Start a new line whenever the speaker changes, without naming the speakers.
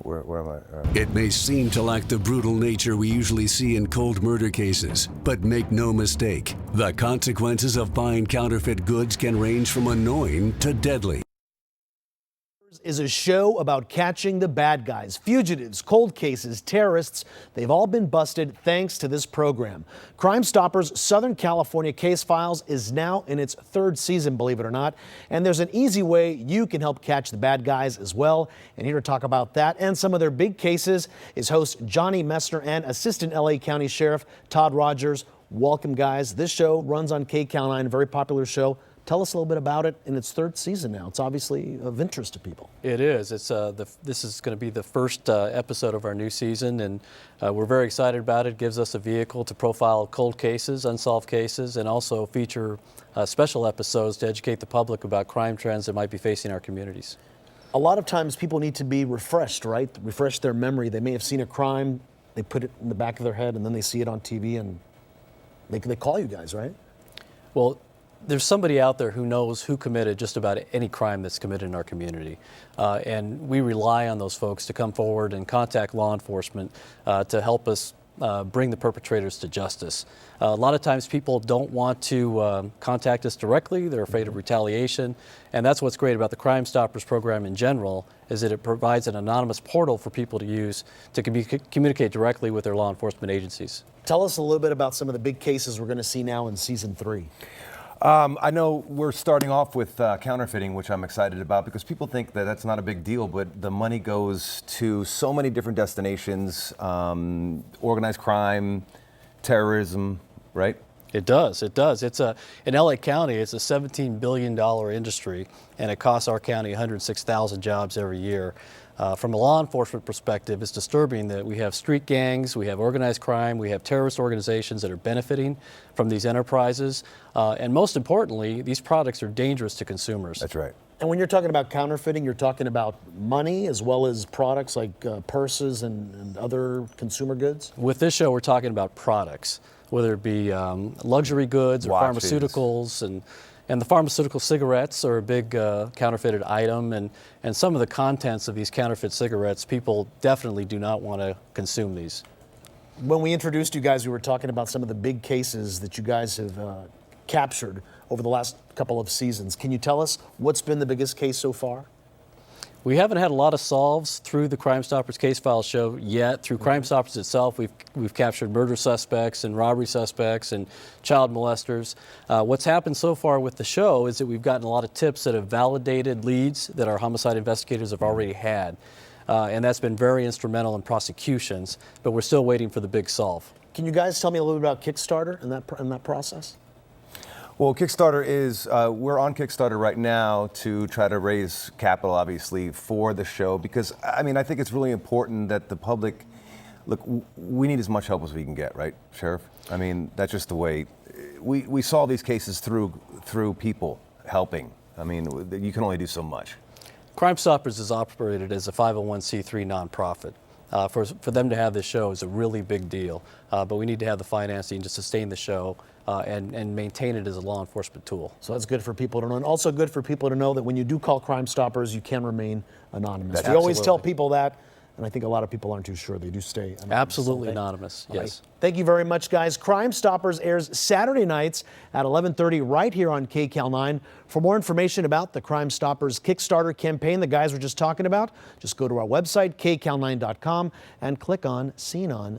Where am I?
It may seem to lack the brutal nature we usually see in cold murder cases, but make no mistake, the consequences of buying counterfeit goods can range from annoying to deadly.
Is a show about catching the bad guys, fugitives, cold cases, terrorists. They've all been busted thanks to this program. Crime Stoppers Southern California Case Files is now in its third season, believe it or not. And there's an easy way you can help catch the bad guys as well. And here to talk about that and some of their big cases is host Johnny Messner and Assistant LA County Sheriff Todd Rogers. Welcome, guys. This show runs on KCAL9, a very popular show. Tell us a little bit about it in its third season now. It's obviously of interest to people.
It is. It's this is going to be the first episode of our new season, and we're very excited about it. It gives us a vehicle to profile cold cases, unsolved cases, and also feature special episodes to educate the public about crime trends that might be facing our communities.
A lot of times people need to be refreshed, right? Refresh their memory. They may have seen a crime, they put it in the back of their head, and then they see it on TV, and they call you guys, right?
Well, there's somebody out there who knows who committed just about any crime that's committed in our community. And we rely on those folks to come forward and contact law enforcement to help us bring the perpetrators to justice. A lot of times people don't want to contact us directly. They're afraid of retaliation. And that's what's great about the Crime Stoppers program in general, is that it provides an anonymous portal for people to use to communicate directly with their law enforcement agencies.
Tell us a little bit about some of the big cases we're going to see now in season 3.
I know we're starting off with counterfeiting, which I'm excited about because people think that that's not a big deal, but the money goes to so many different destinations, organized crime, terrorism, right?
It does. It does. In LA County, it's a $17 billion industry, and it costs our county 106,000 jobs every year. From a law enforcement perspective, it's disturbing that we have street gangs, we have organized crime, we have terrorist organizations that are benefiting from these enterprises, and most importantly, these products are dangerous to consumers.
That's right.
And when you're talking about counterfeiting, you're talking about money as well as products like purses and other consumer goods?
With this show, we're talking about products, whether it be luxury goods or
Watches.
pharmaceuticals, and the pharmaceutical cigarettes are a big counterfeited item, and some of the contents of these counterfeit cigarettes, people definitely do not want to consume these.
When we introduced you guys, we were talking about some of the big cases that you guys have captured over the last couple of seasons. Can you tell us what's been the biggest case so far?
We haven't had a lot of solves through the Crime Stoppers Case File show yet. Through Crime Stoppers itself, we've captured murder suspects and robbery suspects and child molesters. What's happened so far with the show is that we've gotten a lot of tips that have validated leads that our homicide investigators have already had. And that's been very instrumental in prosecutions, but we're still waiting for the big solve.
Can you guys tell me a little bit about Kickstarter and that process?
Well, Kickstarter is, we're on Kickstarter right now to try to raise capital, obviously, for the show because, I mean, I think it's really important that the public, look, we need as much help as we can get, right, Sheriff? I mean, that's just the way. We solve these cases through people helping. I mean, you can only do so much.
Crime Stoppers is operated as a 501c3 nonprofit. For them to have this show is a really big deal, but we need to have the financing to sustain the show and maintain it as a law enforcement tool.
So that's good for people to know, and also good for people to know that when you do call Crime Stoppers, you can remain anonymous. We always tell people that, and I think a lot of people aren't too sure. They do stay anonymous.
Absolutely anonymous, yes.
Right. Thank you very much, guys. Crime Stoppers airs Saturday nights at 11:30 right here on KCAL9. For more information about the Crime Stoppers Kickstarter campaign the guys were just talking about, just go to our website, kcal9.com, and click on Seen On.